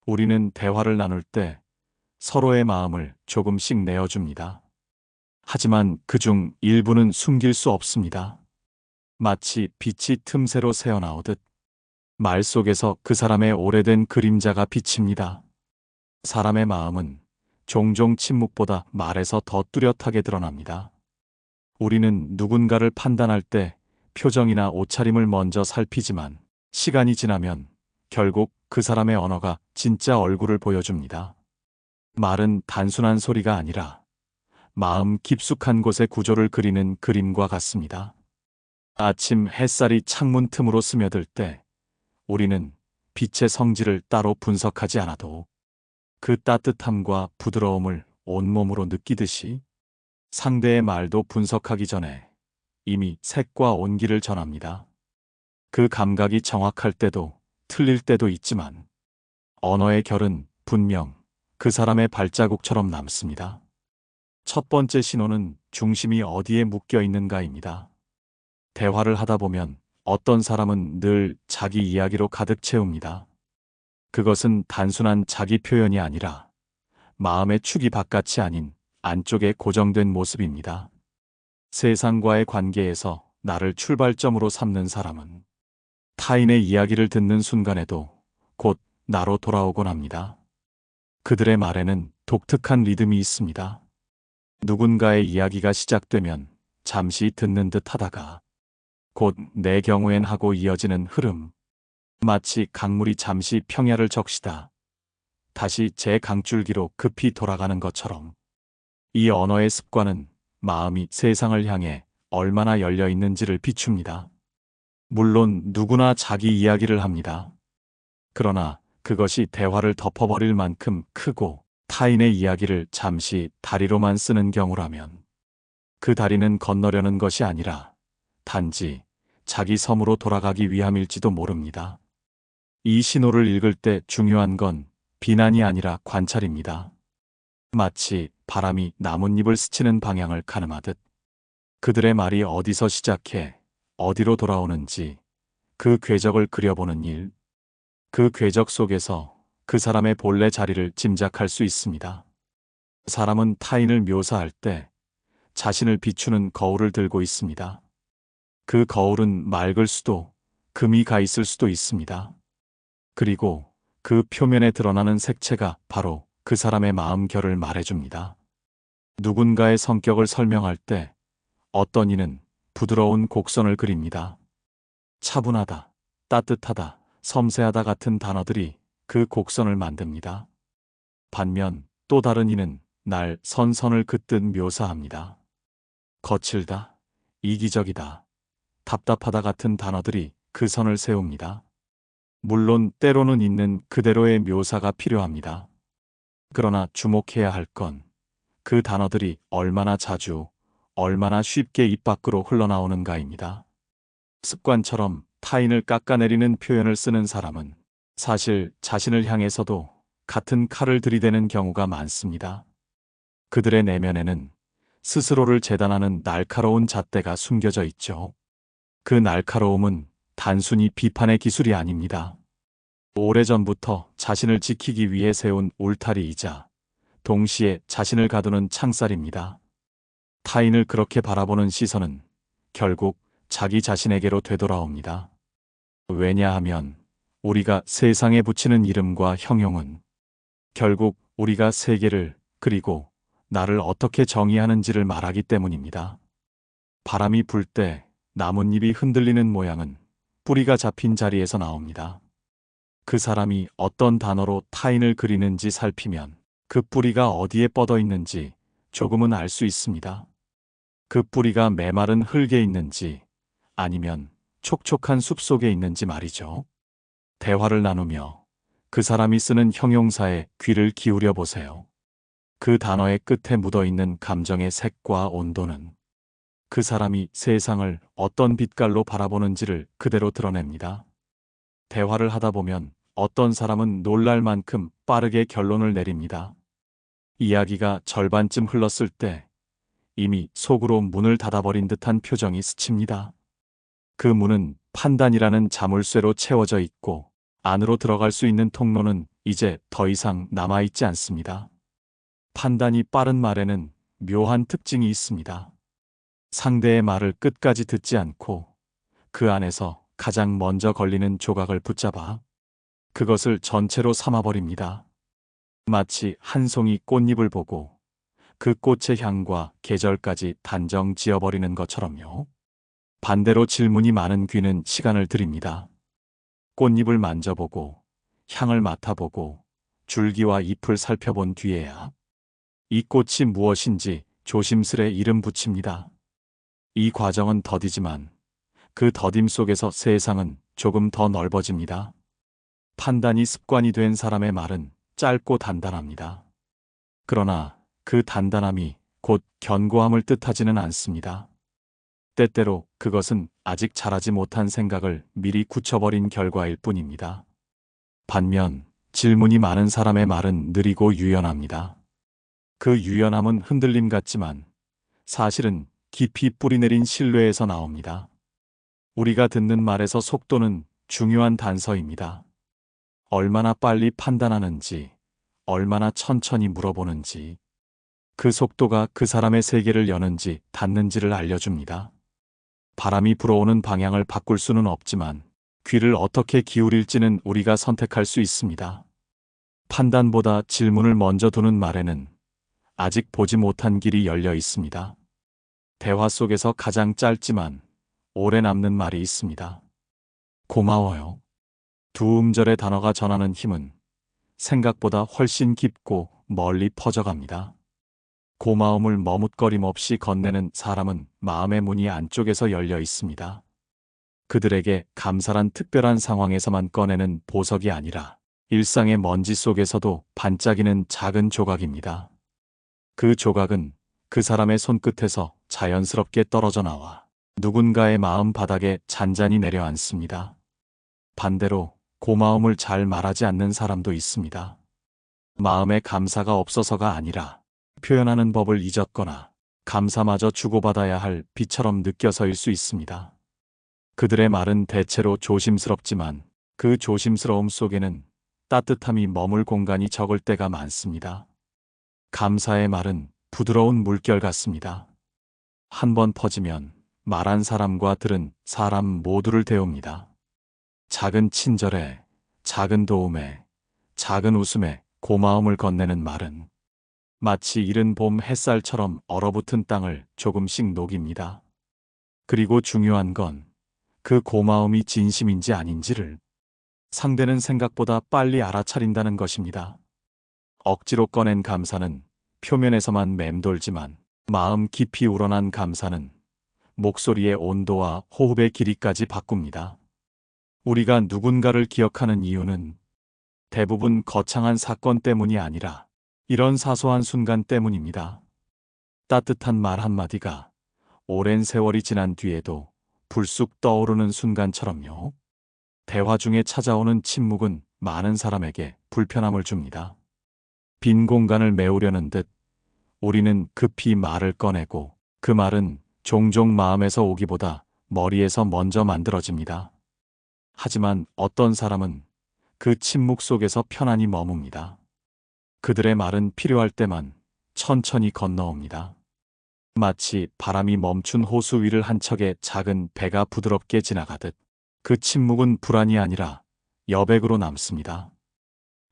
우리는 대화를 나눌 때 서로의 마음을 조금씩 내어줍니다. 하지만 그중 일부는 숨길 수 없습니다. 마치 빛이 틈새로 새어나오듯 말 속에서 그 사람의 오래된 그림자가 비칩니다. 사람의 마음은 종종 침묵보다 말에서 더 뚜렷하게 드러납니다. 우리는 누군가를 판단할 때 표정이나 옷차림을 먼저 살피지만 시간이 지나면 결국 그 사람의 언어가 진짜 얼굴을 보여줍니다. 말은 단순한 소리가 아니라 마음 깊숙한 곳의 구조를 그리는 그림과 같습니다. 아침 햇살이 창문 틈으로 스며들 때 우리는 빛의 성질을 따로 분석하지 않아도 그 따뜻함과 부드러움을 온몸으로 느끼듯이 상대의 말도 분석하기 전에 이미 색과 온기를 전합니다. 그 감각이 정확할 때도 틀릴 때도 있지만 언어의 결은 분명 그 사람의 발자국처럼 남습니다. 첫 번째 신호는 중심이 어디에 묶여 있는가입니다. 대화를 하다 보면 어떤 사람은 늘 자기 이야기로 가득 채웁니다. 그것은 단순한 자기 표현이 아니라 마음의 축이 바깥이 아닌 안쪽에 고정된 모습입니다. 세상과의 관계에서 나를 출발점으로 삼는 사람은 타인의 이야기를 듣는 순간에도 곧 나로 돌아오곤 합니다. 그들의 말에는 독특한 리듬이 있습니다. 누군가의 이야기가 시작되면 잠시 듣는 듯 하다가 곧 내 경우엔 하고 이어지는 흐름. 마치 강물이 잠시 평야를 적시다 다시 제 강줄기로 급히 돌아가는 것처럼 이 언어의 습관은 마음이 세상을 향해 얼마나 열려 있는지를 비춥니다. 물론 누구나 자기 이야기를 합니다. 그러나 그것이 대화를 덮어버릴 만큼 크고 타인의 이야기를 잠시 다리로만 쓰는 경우라면 그 다리는 건너려는 것이 아니라 단지 자기 섬으로 돌아가기 위함일지도 모릅니다. 이 신호를 읽을 때 중요한 건 비난이 아니라 관찰입니다. 마치 바람이 나뭇잎을 스치는 방향을 가늠하듯 그들의 말이 어디서 시작해 어디로 돌아오는지 그 궤적을 그려보는 일, 그 궤적 속에서 그 사람의 본래 자리를 짐작할 수 있습니다. 사람은 타인을 묘사할 때 자신을 비추는 거울을 들고 있습니다. 그 거울은 맑을 수도 금이 가 있을 수도 있습니다. 그리고 그 표면에 드러나는 색채가 바로 그 사람의 마음 결을 말해줍니다. 누군가의 성격을 설명할 때 어떤 이는 부드러운 곡선을 그립니다. 차분하다, 따뜻하다, 섬세하다 같은 단어들이 그 곡선을 만듭니다. 반면 또 다른 이는 날 선선을 긋듯 묘사합니다. 거칠다, 이기적이다, 답답하다 같은 단어들이 그 선을 세웁니다. 물론 때로는 있는 그대로의 묘사가 필요합니다. 그러나 주목해야 할 건 그 단어들이 얼마나 자주, 얼마나 쉽게 입 밖으로 흘러나오는가입니다. 습관처럼 타인을 깎아내리는 표현을 쓰는 사람은 사실 자신을 향해서도 같은 칼을 들이대는 경우가 많습니다. 그들의 내면에는 스스로를 재단하는 날카로운 잣대가 숨겨져 있죠. 그 날카로움은 단순히 비판의 기술이 아닙니다. 오래전부터 자신을 지키기 위해 세운 울타리이자 동시에 자신을 가두는 창살입니다. 타인을 그렇게 바라보는 시선은 결국 자기 자신에게로 되돌아옵니다. 왜냐하면 우리가 세상에 붙이는 이름과 형용은 결국 우리가 세계를 그리고 나를 어떻게 정의하는지를 말하기 때문입니다. 바람이 불 때 나뭇잎이 흔들리는 모양은 뿌리가 잡힌 자리에서 나옵니다. 그 사람이 어떤 단어로 타인을 그리는지 살피면 그 뿌리가 어디에 뻗어 있는지 조금은 알 수 있습니다. 그 뿌리가 메마른 흙에 있는지 아니면 촉촉한 숲 속에 있는지 말이죠. 대화를 나누며 그 사람이 쓰는 형용사에 귀를 기울여 보세요. 그 단어의 끝에 묻어 있는 감정의 색과 온도는 그 사람이 세상을 어떤 빛깔로 바라보는지를 그대로 드러냅니다. 대화를 하다 보면 어떤 사람은 놀랄 만큼 빠르게 결론을 내립니다. 이야기가 절반쯤 흘렀을 때 이미 속으로 문을 닫아버린 듯한 표정이 스칩니다. 그 문은 판단이라는 자물쇠로 채워져 있고 안으로 들어갈 수 있는 통로는 이제 더 이상 남아있지 않습니다. 판단이 빠른 말에는 묘한 특징이 있습니다. 상대의 말을 끝까지 듣지 않고 그 안에서 가장 먼저 걸리는 조각을 붙잡아 그것을 전체로 삼아버립니다. 마치 한 송이 꽃잎을 보고 그 꽃의 향과 계절까지 단정 지어버리는 것처럼요. 반대로 질문이 많은 귀는 시간을 들입니다. 꽃잎을 만져보고 향을 맡아보고 줄기와 잎을 살펴본 뒤에야 이 꽃이 무엇인지 조심스레 이름 붙입니다. 이 과정은 더디지만 그 더딤 속에서 세상은 조금 더 넓어집니다. 판단이 습관이 된 사람의 말은 짧고 단단합니다. 그러나 그 단단함이 곧 견고함을 뜻하지는 않습니다. 때때로 그것은 아직 자라지 못한 생각을 미리 굳혀버린 결과일 뿐입니다. 반면 질문이 많은 사람의 말은 느리고 유연합니다. 그 유연함은 흔들림 같지만 사실은 깊이 뿌리내린 신뢰에서 나옵니다. 우리가 듣는 말에서 속도는 중요한 단서입니다. 얼마나 빨리 판단하는지, 얼마나 천천히 물어보는지, 그 속도가 그 사람의 세계를 여는지 닫는지를 알려줍니다. 바람이 불어오는 방향을 바꿀 수는 없지만 귀를 어떻게 기울일지는 우리가 선택할 수 있습니다. 판단보다 질문을 먼저 두는 말에는 아직 보지 못한 길이 열려 있습니다. 대화 속에서 가장 짧지만 오래 남는 말이 있습니다. 고마워요. 두 음절의 단어가 전하는 힘은 생각보다 훨씬 깊고 멀리 퍼져갑니다. 고마움을 머뭇거림 없이 건네는 사람은 마음의 문이 안쪽에서 열려 있습니다. 그들에게 감사란 특별한 상황에서만 꺼내는 보석이 아니라 일상의 먼지 속에서도 반짝이는 작은 조각입니다. 그 조각은 그 사람의 손끝에서 자연스럽게 떨어져 나와 누군가의 마음 바닥에 잔잔히 내려앉습니다. 반대로 고마움을 잘 말하지 않는 사람도 있습니다. 마음에 감사가 없어서가 아니라 표현하는 법을 잊었거나 감사마저 주고받아야 할 비처럼 느껴서일 수 있습니다. 그들의 말은 대체로 조심스럽지만 그 조심스러움 속에는 따뜻함이 머물 공간이 적을 때가 많습니다. 감사의 말은 부드러운 물결 같습니다. 한 번 퍼지면 말한 사람과 들은 사람 모두를 데웁니다. 작은 친절에, 작은 도움에, 작은 웃음에 고마움을 건네는 말은 마치 이른 봄 햇살처럼 얼어붙은 땅을 조금씩 녹입니다. 그리고 중요한 건 그 고마움이 진심인지 아닌지를 상대는 생각보다 빨리 알아차린다는 것입니다. 억지로 꺼낸 감사는 표면에서만 맴돌지만 마음 깊이 우러난 감사는 목소리의 온도와 호흡의 길이까지 바꿉니다. 우리가 누군가를 기억하는 이유는 대부분 거창한 사건 때문이 아니라 이런 사소한 순간 때문입니다. 따뜻한 말 한마디가 오랜 세월이 지난 뒤에도 불쑥 떠오르는 순간처럼요. 대화 중에 찾아오는 침묵은 많은 사람에게 불편함을 줍니다. 빈 공간을 메우려는 듯 우리는 급히 말을 꺼내고 그 말은 종종 마음에서 오기보다 머리에서 먼저 만들어집니다. 하지만 어떤 사람은 그 침묵 속에서 편안히 머뭅니다. 그들의 말은 필요할 때만 천천히 건너옵니다. 마치 바람이 멈춘 호수 위를 한 척의 작은 배가 부드럽게 지나가듯 그 침묵은 불안이 아니라 여백으로 남습니다.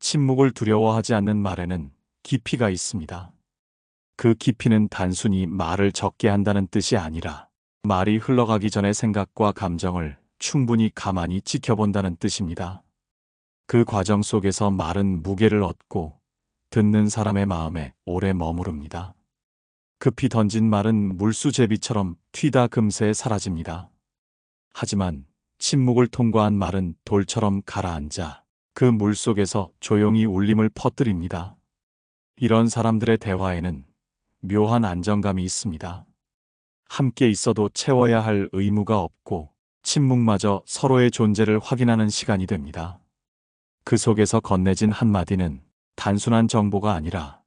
침묵을 두려워하지 않는 말에는 깊이가 있습니다. 그 깊이는 단순히 말을 적게 한다는 뜻이 아니라 말이 흘러가기 전에 생각과 감정을 충분히 가만히 지켜본다는 뜻입니다. 그 과정 속에서 말은 무게를 얻고 듣는 사람의 마음에 오래 머무릅니다. 급히 던진 말은 물수제비처럼 튀다 금세 사라집니다. 하지만 침묵을 통과한 말은 돌처럼 가라앉아 그 물속에서 조용히 울림을 퍼뜨립니다. 이런 사람들의 대화에는 묘한 안정감이 있습니다. 함께 있어도 채워야 할 의무가 없고 침묵마저 서로의 존재를 확인하는 시간이 됩니다. 그 속에서 건네진 한마디는 단순한 정보가 아니라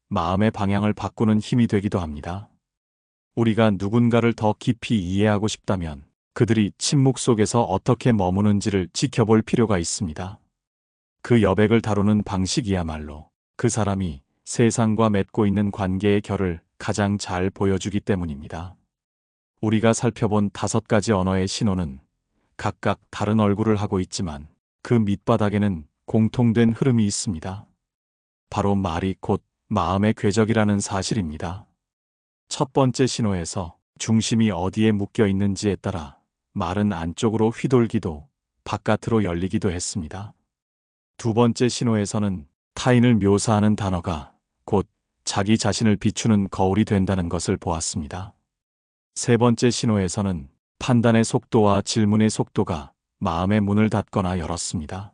마음의 방향을 바꾸는 힘이 되기도 합니다. 우리가 누군가를 더 깊이 이해하고 싶다면 그들이 침묵 속에서 어떻게 머무는지를 지켜볼 필요가 있습니다. 그 여백을 다루는 방식이야말로 그 사람이 세상과 맺고 있는 관계의 결을 가장 잘 보여주기 때문입니다. 우리가 살펴본 5가지 언어의 신호는 각각 다른 얼굴을 하고 있지만 그 밑바닥에는 공통된 흐름이 있습니다. 바로 말이 곧 마음의 궤적이라는 사실입니다. 첫 번째 신호에서 중심이 어디에 묶여 있는지에 따라 말은 안쪽으로 휘돌기도 바깥으로 열리기도 했습니다. 두 번째 신호에서는 타인을 묘사하는 단어가 곧 자기 자신을 비추는 거울이 된다는 것을 보았습니다. 세 번째 신호에서는 판단의 속도와 질문의 속도가 마음의 문을 닫거나 열었습니다.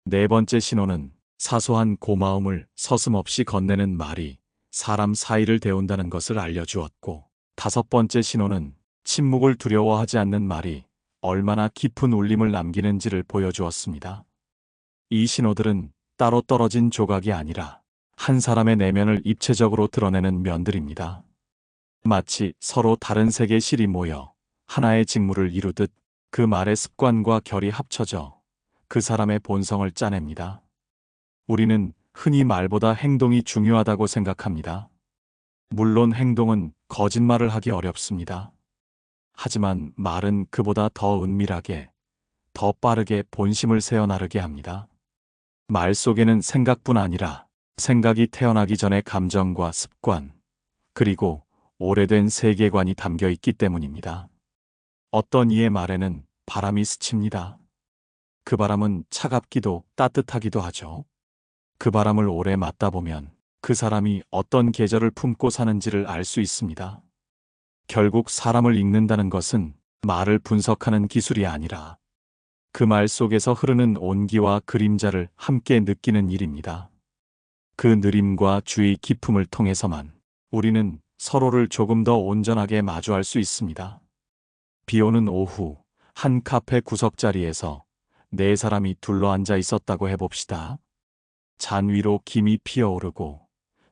네 번째 신호는 사소한 고마움을 서슴없이 건네는 말이 사람 사이를 데운다는 것을 알려주었고, 다섯 번째 신호는 침묵을 두려워하지 않는 말이 얼마나 깊은 울림을 남기는지를 보여주었습니다. 이 신호들은 따로 떨어진 조각이 아니라 한 사람의 내면을 입체적으로 드러내는 면들입니다. 마치 서로 다른 색의 실이 모여 하나의 직물을 이루듯 그 말의 습관과 결이 합쳐져 그 사람의 본성을 짜냅니다. 우리는 흔히 말보다 행동이 중요하다고 생각합니다. 물론 행동은 거짓말을 하기 어렵습니다. 하지만 말은 그보다 더 은밀하게, 더 빠르게 본심을 새어나르게 합니다. 말 속에는 생각뿐 아니라 생각이 태어나기 전의 감정과 습관, 그리고 오래된 세계관이 담겨 있기 때문입니다. 어떤 이의 말에는 바람이 스칩니다. 그 바람은 차갑기도 따뜻하기도 하죠. 그 바람을 오래 맞다 보면 그 사람이 어떤 계절을 품고 사는지를 알 수 있습니다. 결국 사람을 읽는다는 것은 말을 분석하는 기술이 아니라 그 말 속에서 흐르는 온기와 그림자를 함께 느끼는 일입니다. 그 느림과 주의 깊음을 통해서만 우리는 서로를 조금 더 온전하게 마주할 수 있습니다. 비 오는 오후, 한 카페 구석자리에서 네 사람이 둘러앉아 있었다고 해봅시다. 잔 위로 김이 피어오르고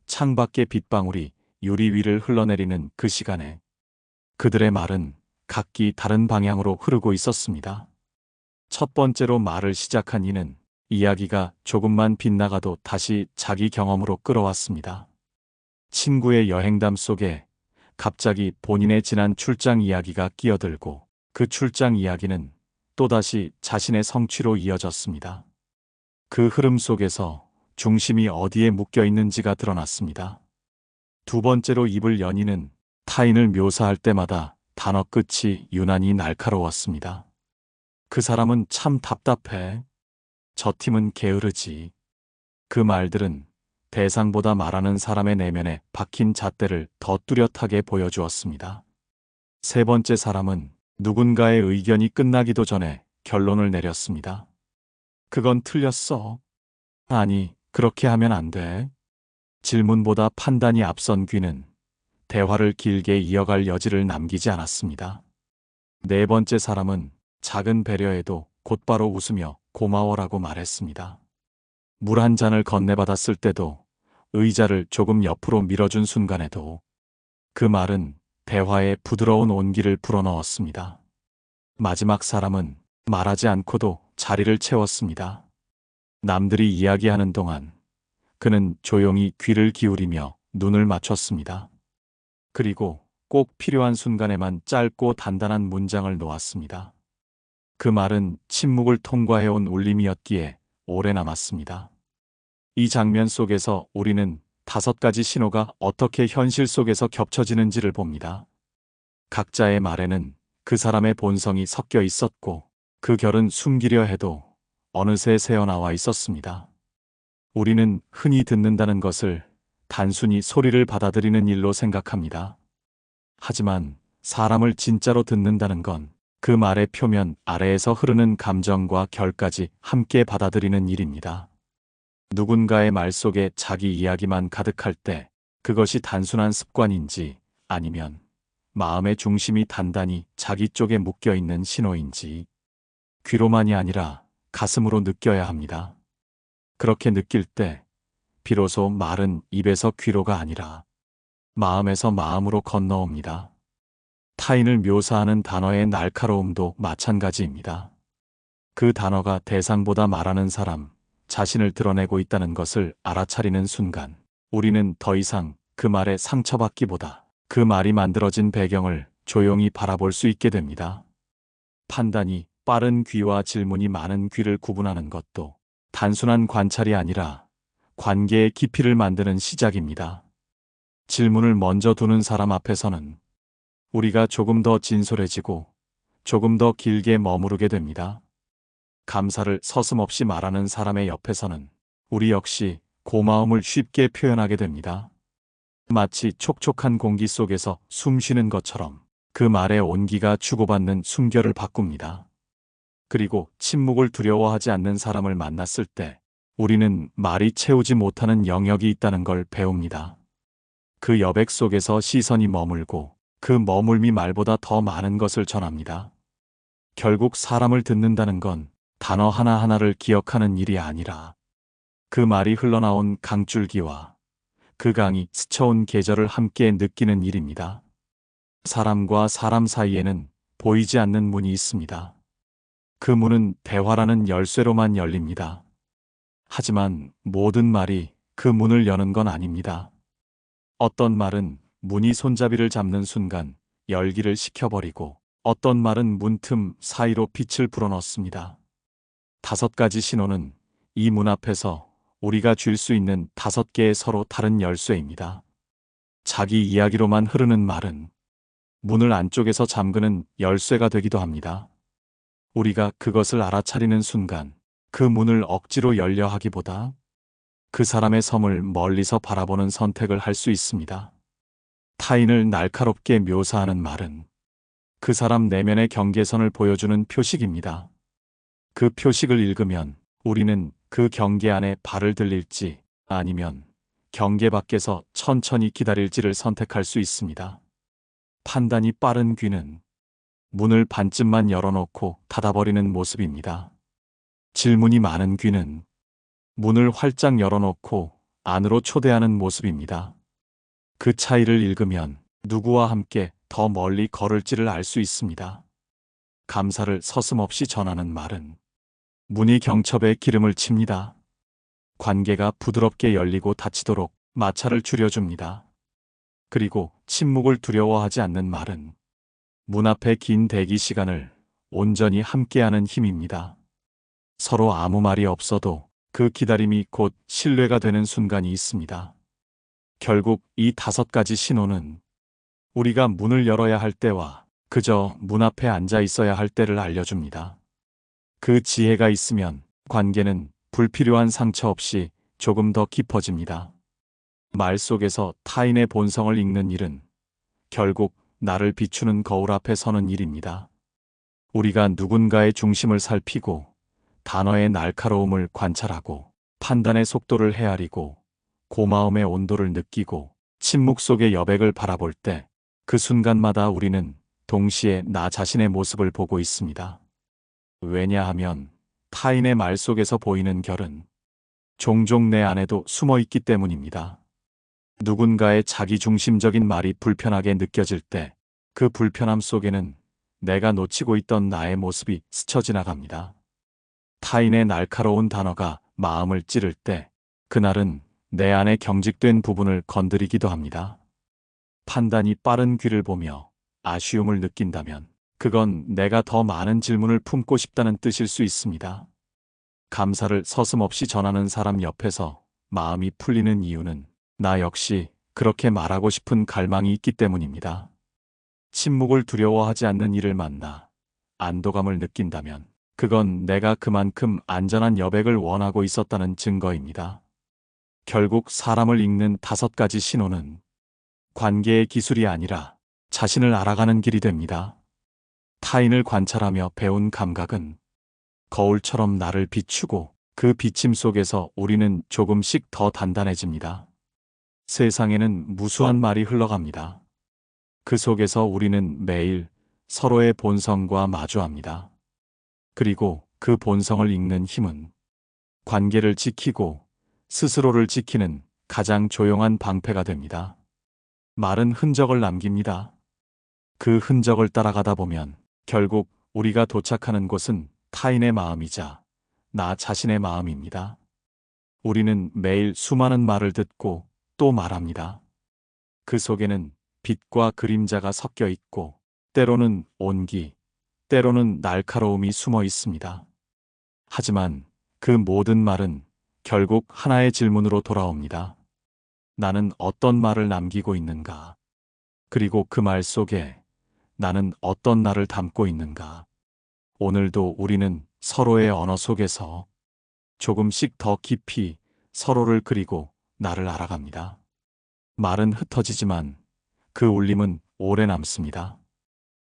창밖의 빗방울이 유리 위를 흘러내리는 그 시간에 그들의 말은 각기 다른 방향으로 흐르고 있었습니다. 첫 번째로 말을 시작한 이는 이야기가 조금만 빗나가도 다시 자기 경험으로 끌어왔습니다. 친구의 여행담 속에 갑자기 본인의 지난 출장 이야기가 끼어들고 그 출장 이야기는 또다시 자신의 성취로 이어졌습니다. 그 흐름 속에서 중심이 어디에 묶여 있는지가 드러났습니다. 두 번째로 입을 연 이는 타인을 묘사할 때마다 단어 끝이 유난히 날카로웠습니다. 그 사람은 참 답답해. 저 팀은 게으르지. 그 말들은 대상보다 말하는 사람의 내면에 박힌 잣대를 더 뚜렷하게 보여주었습니다. 세 번째 사람은 누군가의 의견이 끝나기도 전에 결론을 내렸습니다. 그건 틀렸어. 아니, 그렇게 하면 안 돼. 질문보다 판단이 앞선 귀는 대화를 길게 이어갈 여지를 남기지 않았습니다. 네 번째 사람은 작은 배려에도 곧바로 웃으며 고마워라고 말했습니다. 물 한 잔을 건네받았을 때도, 의자를 조금 옆으로 밀어준 순간에도 그 말은 대화에 부드러운 온기를 불어넣었습니다. 마지막 사람은 말하지 않고도 자리를 채웠습니다. 남들이 이야기하는 동안 그는 조용히 귀를 기울이며 눈을 맞췄습니다. 그리고 꼭 필요한 순간에만 짧고 단단한 문장을 놓았습니다. 그 말은 침묵을 통과해온 울림이었기에 오래 남았습니다. 이 장면 속에서 우리는 5가지 신호가 어떻게 현실 속에서 겹쳐지는지를 봅니다. 각자의 말에는 그 사람의 본성이 섞여 있었고 그 결은 숨기려 해도 어느새 새어나와 있었습니다. 우리는 흔히 듣는다는 것을 단순히 소리를 받아들이는 일로 생각합니다. 하지만 사람을 진짜로 듣는다는 건 그 말의 표면 아래에서 흐르는 감정과 결까지 함께 받아들이는 일입니다. 누군가의 말 속에 자기 이야기만 가득할 때 그것이 단순한 습관인지 아니면 마음의 중심이 단단히 자기 쪽에 묶여 있는 신호인지 귀로만이 아니라 가슴으로 느껴야 합니다. 그렇게 느낄 때 비로소 말은 입에서 귀로가 아니라 마음에서 마음으로 건너옵니다. 타인을 묘사하는 단어의 날카로움도 마찬가지입니다. 그 단어가 대상보다 말하는 사람, 자신을 드러내고 있다는 것을 알아차리는 순간, 우리는 더 이상 그 말에 상처받기보다 그 말이 만들어진 배경을 조용히 바라볼 수 있게 됩니다. 판단이 빠른 귀와 질문이 많은 귀를 구분하는 것도 단순한 관찰이 아니라 관계의 깊이를 만드는 시작입니다. 질문을 먼저 두는 사람 앞에서는 우리가 조금 더 진솔해지고 조금 더 길게 머무르게 됩니다. 감사를 서슴없이 말하는 사람의 옆에서는 우리 역시 고마움을 쉽게 표현하게 됩니다. 마치 촉촉한 공기 속에서 숨 쉬는 것처럼 그 말의 온기가 주고받는 숨결을 바꿉니다. 그리고 침묵을 두려워하지 않는 사람을 만났을 때 우리는 말이 채우지 못하는 영역이 있다는 걸 배웁니다. 그 여백 속에서 시선이 머물고 그 머물미 말보다 더 많은 것을 전합니다. 결국 사람을 듣는다는 건 단어 하나하나를 기억하는 일이 아니라 그 말이 흘러나온 강줄기와 그 강이 스쳐온 계절을 함께 느끼는 일입니다. 사람과 사람 사이에는 보이지 않는 문이 있습니다. 그 문은 대화라는 열쇠로만 열립니다. 하지만 모든 말이 그 문을 여는 건 아닙니다. 어떤 말은 문이 손잡이를 잡는 순간 열기를 식혀버리고 어떤 말은 문틈 사이로 빛을 불어넣습니다. 5가지 신호는 이 문 앞에서 우리가 쥘 수 있는 5개의 서로 다른 열쇠입니다. 자기 이야기로만 흐르는 말은 문을 안쪽에서 잠그는 열쇠가 되기도 합니다. 우리가 그것을 알아차리는 순간 그 문을 억지로 열려 하기보다 그 사람의 섬을 멀리서 바라보는 선택을 할 수 있습니다. 타인을 날카롭게 묘사하는 말은 그 사람 내면의 경계선을 보여주는 표식입니다. 그 표식을 읽으면 우리는 그 경계 안에 발을 들릴지 아니면 경계 밖에서 천천히 기다릴지를 선택할 수 있습니다. 판단이 빠른 귀는 문을 반쯤만 열어놓고 닫아버리는 모습입니다. 질문이 많은 귀는 문을 활짝 열어놓고 안으로 초대하는 모습입니다. 그 차이를 읽으면 누구와 함께 더 멀리 걸을지를 알 수 있습니다. 감사를 서슴없이 전하는 말은 문이 경첩에 기름을 칩니다. 관계가 부드럽게 열리고 닫히도록 마찰을 줄여줍니다. 그리고 침묵을 두려워하지 않는 말은 문 앞의 긴 대기 시간을 온전히 함께하는 힘입니다. 서로 아무 말이 없어도 그 기다림이 곧 신뢰가 되는 순간이 있습니다. 결국 이 5가지 신호는 우리가 문을 열어야 할 때와 그저 문 앞에 앉아 있어야 할 때를 알려줍니다. 그 지혜가 있으면 관계는 불필요한 상처 없이 조금 더 깊어집니다. 말 속에서 타인의 본성을 읽는 일은 결국 나를 비추는 거울 앞에 서는 일입니다. 우리가 누군가의 중심을 살피고 단어의 날카로움을 관찰하고 판단의 속도를 헤아리고 고마움의 온도를 느끼고 침묵 속의 여백을 바라볼 때 그 순간마다 우리는 동시에 나 자신의 모습을 보고 있습니다. 왜냐하면 타인의 말 속에서 보이는 결은 종종 내 안에도 숨어 있기 때문입니다. 누군가의 자기중심적인 말이 불편하게 느껴질 때 그 불편함 속에는 내가 놓치고 있던 나의 모습이 스쳐 지나갑니다. 타인의 날카로운 단어가 마음을 찌를 때 그날은 내 안에 경직된 부분을 건드리기도 합니다. 판단이 빠른 귀를 보며 아쉬움을 느낀다면 그건 내가 더 많은 질문을 품고 싶다는 뜻일 수 있습니다. 감사를 서슴없이 전하는 사람 옆에서 마음이 풀리는 이유는 나 역시 그렇게 말하고 싶은 갈망이 있기 때문입니다. 침묵을 두려워하지 않는 이를 만나 안도감을 느낀다면 그건 내가 그만큼 안전한 여백을 원하고 있었다는 증거입니다. 결국 사람을 읽는 5가지 신호는 관계의 기술이 아니라 자신을 알아가는 길이 됩니다. 타인을 관찰하며 배운 감각은 거울처럼 나를 비추고 그 비침 속에서 우리는 조금씩 더 단단해집니다. 세상에는 무수한 말이 흘러갑니다. 그 속에서 우리는 매일 서로의 본성과 마주합니다. 그리고 그 본성을 읽는 힘은 관계를 지키고 스스로를 지키는 가장 조용한 방패가 됩니다. 말은 흔적을 남깁니다. 그 흔적을 따라가다 보면 결국 우리가 도착하는 곳은 타인의 마음이자 나 자신의 마음입니다. 우리는 매일 수많은 말을 듣고 또 말합니다. 그 속에는 빛과 그림자가 섞여 있고, 때로는 온기, 때로는 날카로움이 숨어 있습니다. 하지만 그 모든 말은 결국 하나의 질문으로 돌아옵니다. 나는 어떤 말을 남기고 있는가? 그리고 그 말 속에 나는 어떤 나를 담고 있는가? 오늘도 우리는 서로의 언어 속에서 조금씩 더 깊이 서로를 그리고 나를 알아갑니다. 말은 흩어지지만 그 울림은 오래 남습니다.